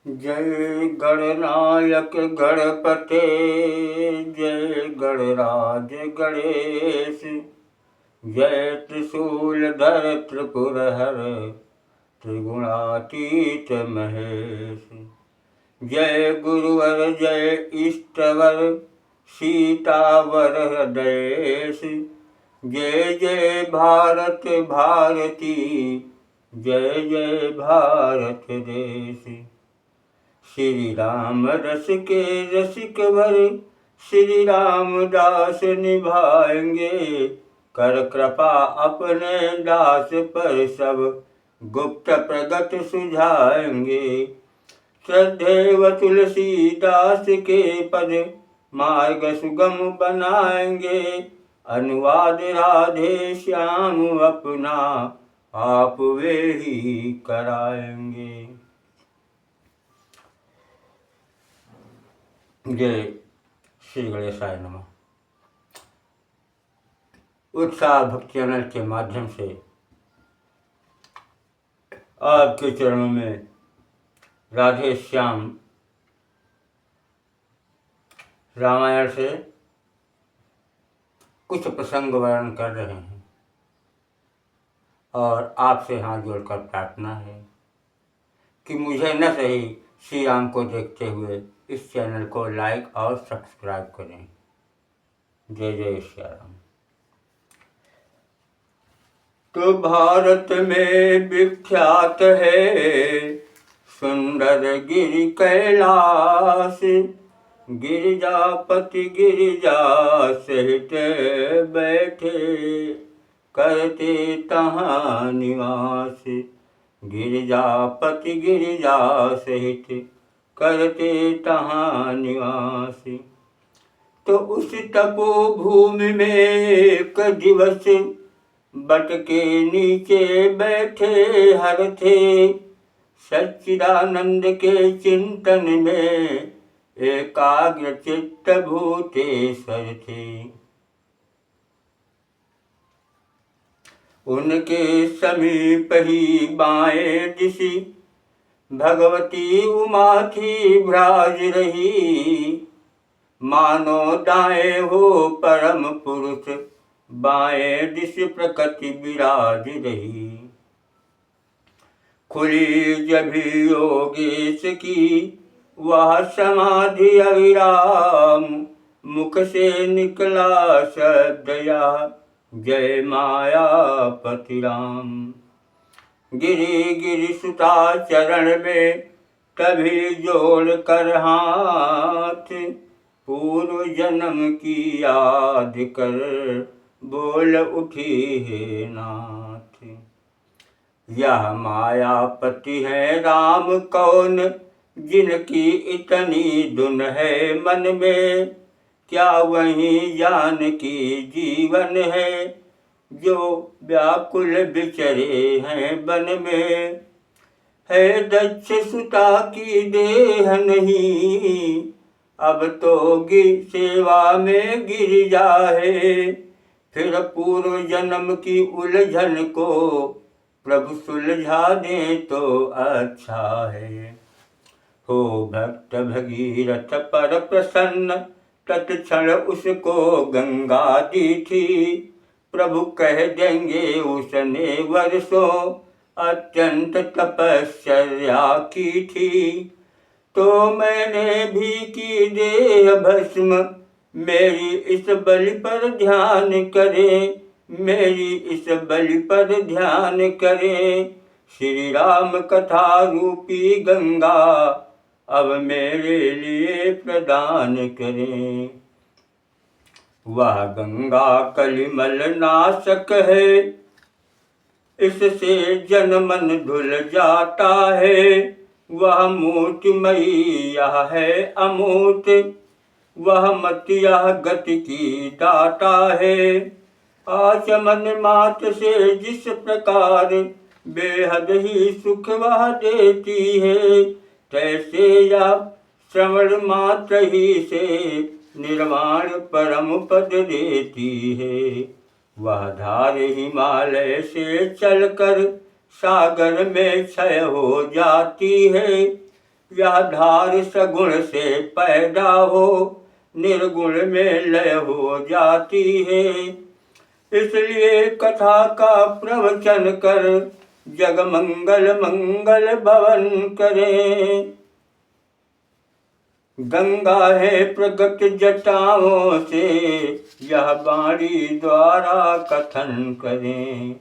जय गणनायक गणपते, जय गणराज गणेश, जय त्रिशूलधर त्रिपुरहर, त्रिगुणातीत महेश। जय गुरुवर जय इष्टवर, सीतावर हृदयेश। जय जय भारत भारती, जय जय भारत देश। श्री राम रस के रसिक वर, श्री रामदास निभाएंगे। कर कृपा अपने दास पर, सब गुप्त प्रगट सुझाएंगे। श्रद्धेव तुलसीदास के पद, मार्ग सुगम बनाएंगे। अनुवाद राधे श्याम अपना, आप वे ही कराएंगे। जय श्री गणेशाय नमः। उत्साह भक्ति चैनल के माध्यम से आपके चरणों में राधे श्याम रामायण से कुछ प्रसंग वर्णन कर रहे हैं और आपसे हाथ जोड़कर प्रार्थना है कि मुझे न सही श्री राम को देखते हुए इस चैनल को लाइक और सब्सक्राइब करें। जय जय श्री राम। तो भारत में विख्यात है सुंदर गिरि कैलाश, गिरिजापति गिरिजा सहित बैठे, करते तहाँ निवास। गिरिजापति गिरिजा सहित करते तहाँ निवास। तो उस तपोभूमि में एक दिवस, बट के नीचे बैठे हर थे। सच्चिदानंद के चिंतन में एकाग्र चित्त भूतेश्वर थे। उनके समीप ही बाएं दिशि, भगवती उमा थी भ्राज रही। मानो दाएं हो परम पुरुष, बाएं दिश प्रकृति विराज रही। खुली जभी योगेश की वह समाधि अविराम, मुख से निकला शब्द यह, जय मायापति राम। गिरि गिरि सुता चरण में तभी जोड़ कर हाथ, पूर्व जन्म की याद कर बोल उठी है नाथ। यह मायापति है राम कौन, जिनकी इतनी धुन है मन में। क्या वही जानकी जीवन है, जो व्याकुल बिचरे हैं वन में। है दक्ष सुता की देह नहीं, अब तो सेवा में गिर जाए। फिर पूर्व जन्म की उलझन को प्रभु सुलझा दे तो अच्छा है। हो भक्त भगीरथ पर प्रसन्न, तत्क्षण उसको गंगा दी थी। प्रभु कह देंगे उसने वर्षों, अत्यंत तपश्चर्या की थी। तो मैंने भी की देह भस्म, मेरी इस बलि पर ध्यान करें। मेरी इस बलि पर ध्यान करें। श्री राम कथा रूपी गंगा, अब मेरे लिए प्रदान करें। वह गंगा कलिमल नाशक है, इससे जन मन धुल जाता है। वह मूर्तिमयी यह है अमूर्त, वह मति यह गति की दाता है। आचमन मात्र से जिस प्रकार बेहद ही सुख वह देती है, तैसे या श्रवण मात्र ही से निर्वाण परम पद देती है। वह धार हिमालय से चलकर सागर में क्षय हो जाती है। यह धार सगुण से पैदा हो, निर्गुण में लय हो जाती है। इसलिए कथा का प्रवचन कर, जग मंगल मंगल भवन करें। गंगा है प्रगट जटाओं से, यह वाणी द्वारा कथन करें।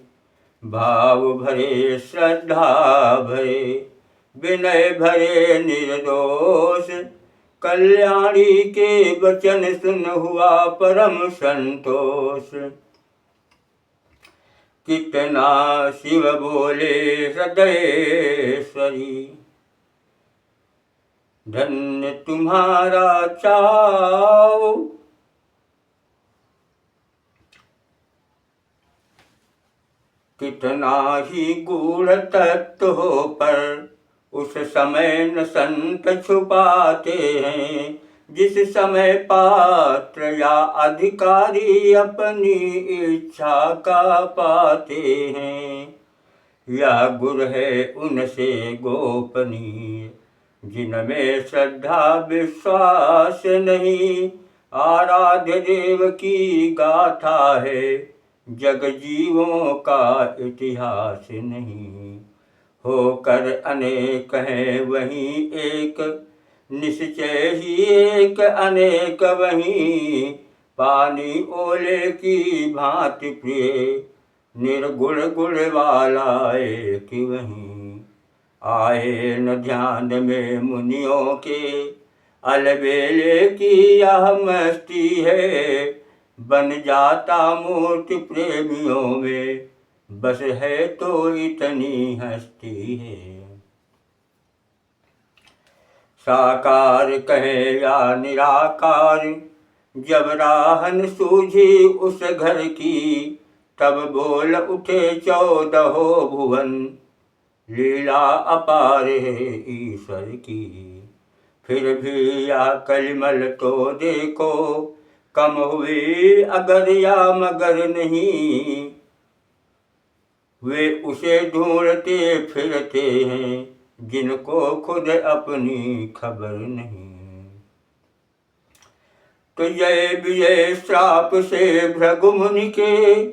भाव भरे श्रद्धा भरे, विनय भरे निर्दोष, कल्याणी के वचन सुन हुआ परम संतोष। कितना शिव बोले हृदयेश्वरी, धन्य तुम्हारा चाव। कितना ही गूढ़ तत्व हो पर उस समय न संत छुपाते हैं। जिस समय पात्र या अधिकारी अपनी इच्छा का पाते हैं, यह गुर है उनसे गोपनीय, जिनमें श्रद्धा विश्वास नहीं। आराध्य देव की गाथा है, जग जीवों का इतिहास नहीं। होकर अनेक हैं वहीं एक, निश्चय ही एक अनेक वहीं। पानी ओले की भांति प्रिय, निर्गुण गुण वाला एक वहीं। आए न ध्यान में मुनियों के, अलबेले की यह मस्ती है। बन जाता मूर्ति प्रेमियों में, बस है तो इतनी हस्ती है। साकार कहे या निराकार, जब राहन सूझी उस घर की, तब बोल उठे 14 भुवन, लीला अपार है ईश्वर की। फिर भी या कलिमल तो देखो, कम हुए अगर या मगर नहीं। वे उसे ढूंढते फिरते हैं, जिनको खुद अपनी खबर नहीं। तो जय विजय श्राप से भृगु मुनि के,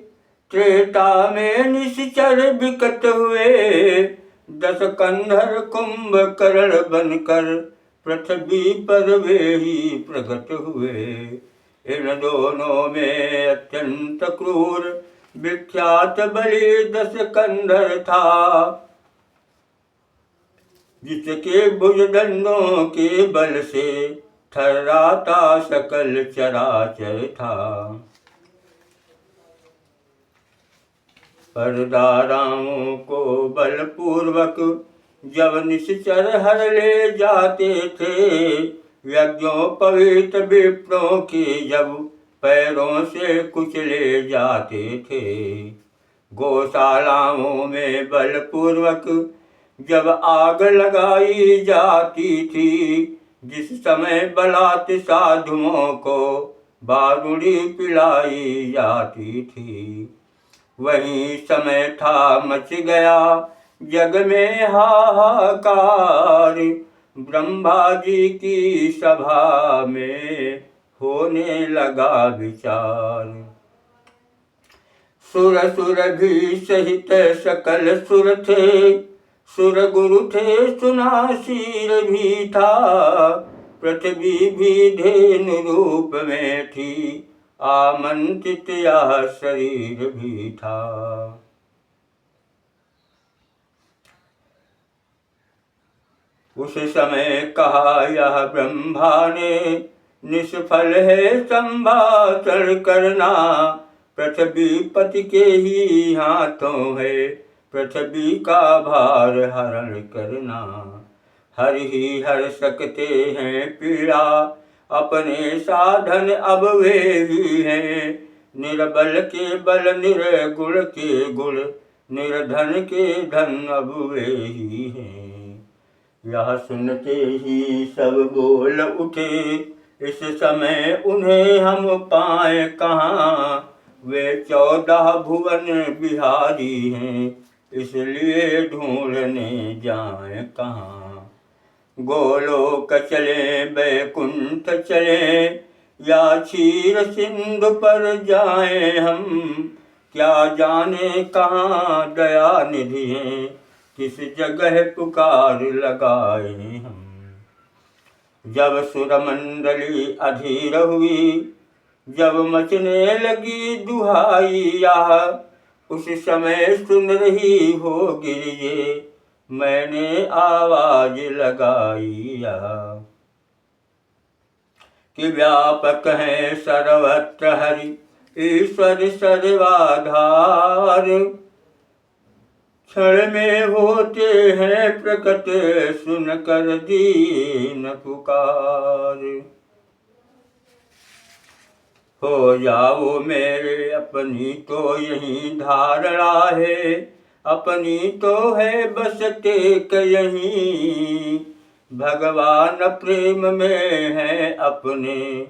त्रेता में निश्चर विकट हुए। 10 कंधर कुंभकर्ण बनकर, पृथ्वी पर वे ही प्रकट हुए। इन दोनों में अत्यंत क्रूर, विख्यात बलि 10 कंधर था। जिसके भुजदंडों के बल से, थर्राता सकल चराचर था। पर दाराओं को बलपूर्वक, जब निश्चर हर ले जाते थे। यज्ञोपवीत विप्रों के जब पैरों से कुचले जाते थे। गौशालाओं में बलपूर्वक, जब आग लगाई जाती थी। जिस समय बलात् साधुओं को, बारूदी पिलाई जाती थी। वही समय था मच गया जग में हाहाकार। ब्रह्मा जी की सभा में होने लगा विचार। सुर सुर भी सहित सकल सुर थे, सुर गुरु थे सुनासीर भी था। पृथ्वी भी धेनु रूप में थी, आमंत्रित यह शरीर भी था। उस समय कहा यह ब्रह्मा ने, निष्फल है संभाषण करना। पृथ्वी पति के ही हाथों है, पृथ्वी का भार हरण करना। हर ही हर सकते हैं पीड़ा, अपने साधन अब वे ही हैं। निर्बल के बल, निर्गुण के गुण, निर्धन के धन अब वे ही हैं। यह सुनते ही सब बोल उठे, इस समय उन्हें हम पाए कहाँ। वे 14 भुवन बिहारी हैं, इसलिए ढूंढने जाए कहाँ। गोलोक चले बैकुंठ चले या क्षीर सिंधु पर जाएं हम, क्या जाने कहाँ दया निधि है, किस जगह पुकार लगाए हम। जब सुरमंडली अधीर हुई, जब मचने लगी दुहाइया, उस समय सुन रही होगी ये मैंने आवाज लगाई कि व्यापक है सर्वत्र हरि ईश्वर सर्वाधार, क्षण में होते हैं प्रकट सुन कर दीन पुकार। हो जाओ मेरे अपनी तो यही धारणा है, अपनी तो है बस टेक यहीं, भगवान प्रेम में है अपने,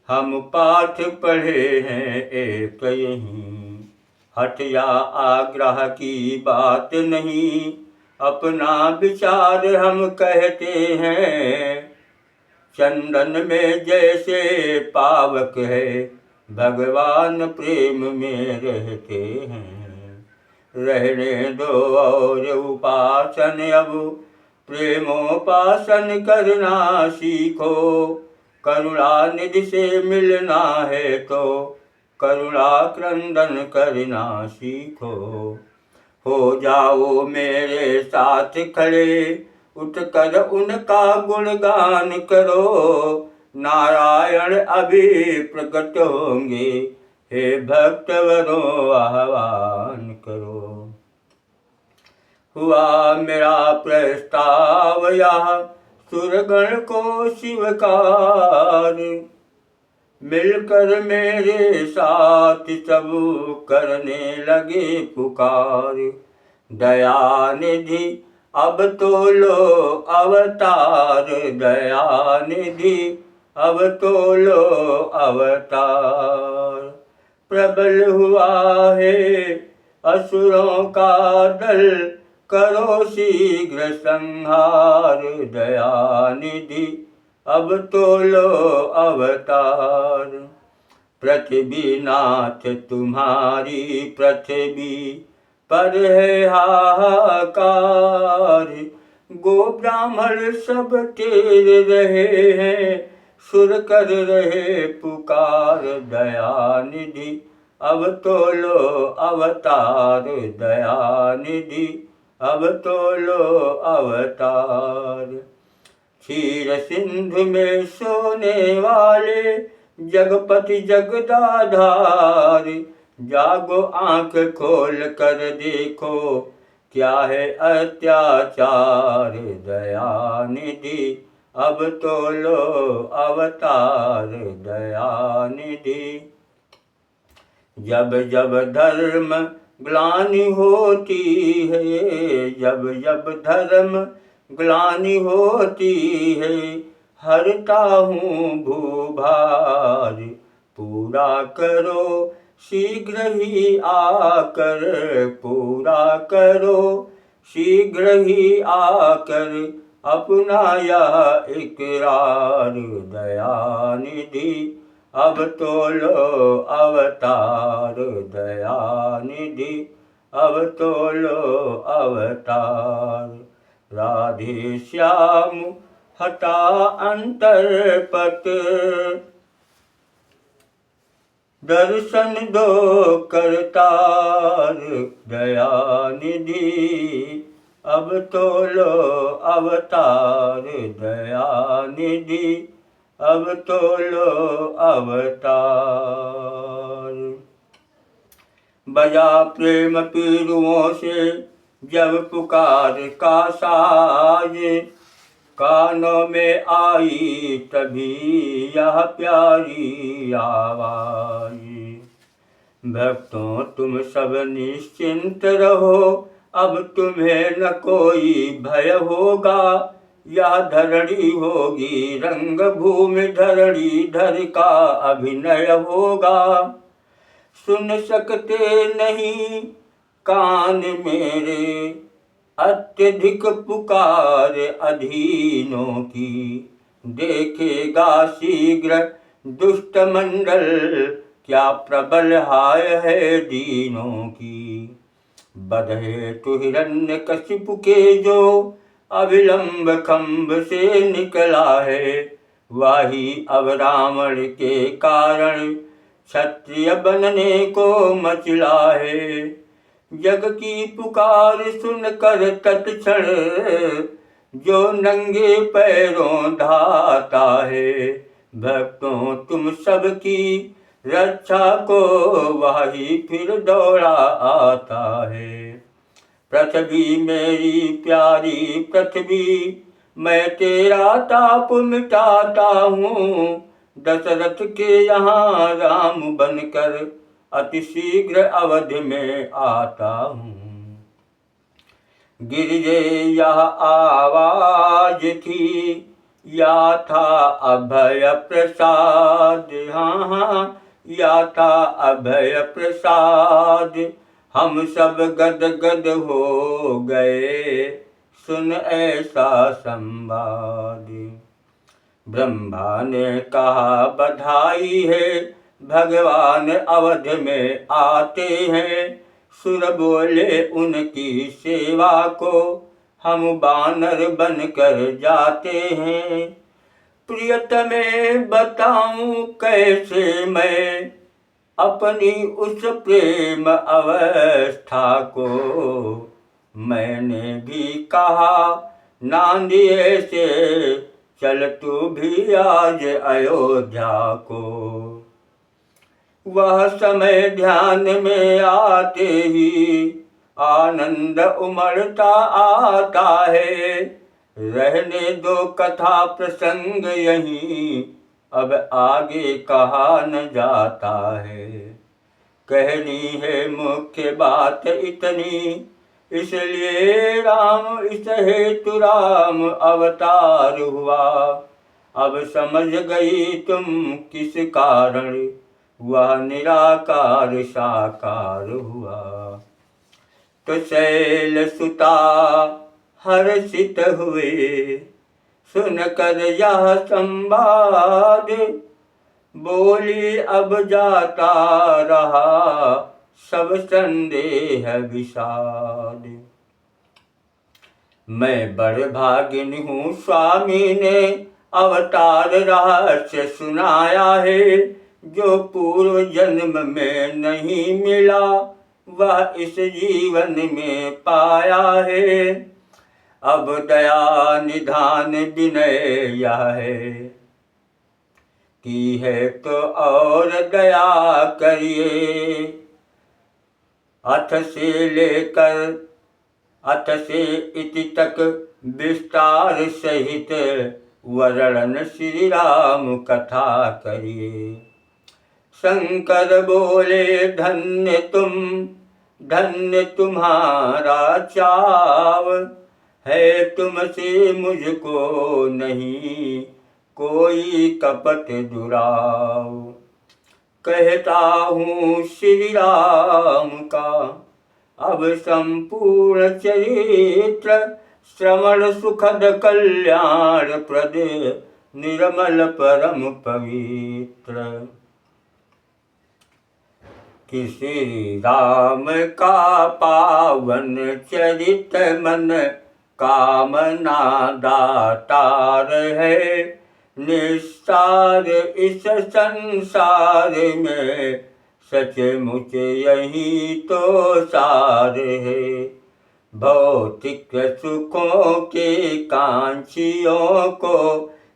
हम पाठ पढ़े हैं एक यहीं। हठ या आग्रह की बात नहीं, अपना विचार हम कहते हैं, चंदन में जैसे पावक है भगवान प्रेम में रहते हैं। रहने दो और उपासन अब प्रेमोपासन करना सीखो, करुणा निधि से मिलना है तो करुणा क्रंदन करना सीखो। हो जाओ मेरे साथ खड़े उठकर उनका गुणगान करो, नारायण अभी प्रकट होंगे, हे भक्तवरों आह्वान करो। हुआ मेरा प्रस्ताव यहाँ सुरगण को शिवकार, मिलकर मेरे साथ सब करने लगे पुकार। दयानिधि अब तो लो अवतार, दयानिधि अब तो लो अवतार। प्रबल हुआ है असुरों का दल, करो शीघ्र संहार, दयानिधि अब तो लो अवतार। पृथ्वी नाथ तुम्हारी पृथ्वी पर है हाहाकार, गो ब्राह्मण सब तेरे रहे हैं, सुर कर रहे पुकार। दयानिधि अब तो लो अवतार, दयानिधि अब तो लो अवतार। क्षीर सिंधु में सोने वाले जगपति जगदाधार, जागो आंख खोल कर देखो क्या है अत्याचार। दयानिधि अब तो लो अवतार, दयानिधि। जब जब धर्म ग्लानि होती है, जब जब धर्म ग्लानि होती है, हरता हूँ भूभार। पूरा करो शीघ्र ही आकर, पूरा करो शीघ्र ही आकर अपना यह इकरार। दयानिधि अब तो लो अवतार, दयानिधि अब तो लो अवतार। राधे श्याम हटा अंतरपट, दर्शन दो करतार। दयानिधि अब तो लो अवतार, दयानिधि अब तो लो अवतार। बजा प्रेम पीरुओं से जब पुकार का साज, कानों में आई तभी यह प्यारी आवाज। भक्तों तुम सब निश्चिंत रहो, अब तुम्हें न कोई भय होगा। यह धरणी होगी रंग भूमि, धरणी धर का अभिनय होगा। सुन सकते नहीं कान मेरे, अत्यधिक पुकार अधीनों की, देखेगा शीघ्र दुष्ट मंडल, क्या प्रबल हाय है दीनों की। बधे तु हिरण्यकशिपु के जो, अविलंब खम्भ से निकला है, वही अब रावण के कारण क्षत्रिय बनने को मचला है। जग की पुकार सुनकर तत्क्षण, जो नंगे पैरों धाता है, भक्तों तुम सबकी रक्षा को वही फिर दौड़ा आता है। पृथ्वी मेरी प्यारी पृथ्वी, मैं तेरा ताप मिटाता हूँ, दशरथ के यहाँ राम बनकर अति शीघ्र अवधि में आता हूँ। गिरिजे यह आवाज थी, या था अभय प्रसाद, हाँ या था अभय प्रसाद। हम सब गद गद हो गए, सुन ऐसा संवाद। ब्रह्मा ने कहा बधाई है, भगवान अवध में आते हैं। सुर बोले उनकी सेवा को, हम बानर बनकर जाते हैं। प्रियतमे बताऊं कैसे मैं, अपनी उस प्रेम अवस्था को। मैंने भी कहा नांदिए से, चल तू भी आज अयोध्या को। वह समय ध्यान में आते ही, आनंद उमड़ता आता है। रहने दो कथा प्रसंग यहीं, अब आगे कहा न जाता है। कहनी है मुख्य बात इतनी, इसलिए राम इस हेतु राम अवतार हुआ। अब समझ गई तुम किस कारण, वह निराकार साकार हुआ। तो शैल सुता हर्षित हुए, सुनकर यह संवाद। बोली अब जाता रहा, सब संदेह विषाद। मैं बड़ भागिन हूँ, स्वामी ने अवतार रहस्य सुनाया है। जो पूर्व जन्म में नहीं मिला, वह इस जीवन में पाया है। अब दया निधान विनय यह है, की है तो और दया करिए। अथ से इति तक विस्तार सहित वर्णन श्री राम कथा करिए। शंकर बोले धन्य तुम्हारा चाव है, तुमसे मुझको नहीं कोई कपट दुराव। कहता हूँ श्री राम का अब संपूर्ण चरित्र, श्रवण सुखद कल्याण प्रद निर्मल परम पवित्र। कि श्री राम का पावन चरित मन कामना दातार है। निस्तार इस संसार में सचमुच यही तो सार है। भौतिक सुखों के कांक्षियों को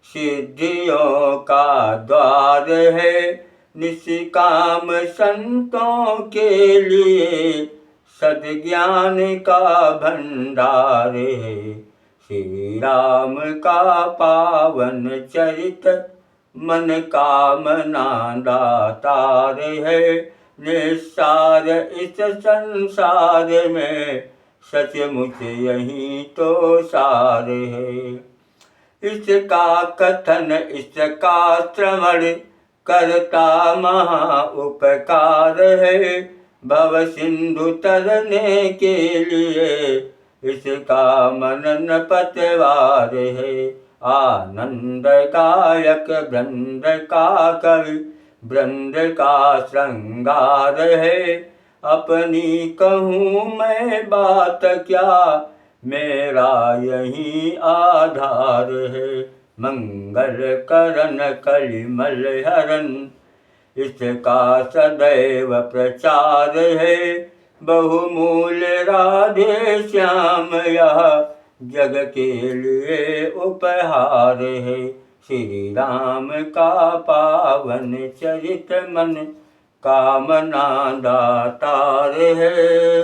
सिद्धियों का द्वार है। निष्काम संतों के लिए सद्ज्ञान का भंडार है। श्री राम का पावन चरित मन कामना दातार है। निस्सार इस संसार में सचमुच यही तो सार है। इसका कथन इसका श्रवण करता महा उपकार है। भव सिंधु तरने के लिए इसका मनन पतवार है। आनंद गायक वृंद का कवि वृंद का श्रृंगार है। अपनी कहूँ मैं बात क्या, मेरा यही आधार है। मंगल करण कलिमल हरण, इसका सदैव प्रचार है। बहुमूल्य राधे श्याम यह जग के लिए उपहार है। श्री राम का पावन चरित मन कामना दातार है।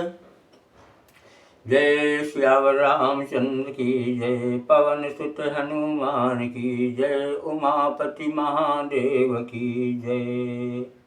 जय श्याम रामचंद्र की जय, पवन सुत हनुमान की जय, उमापति महादेव की जय।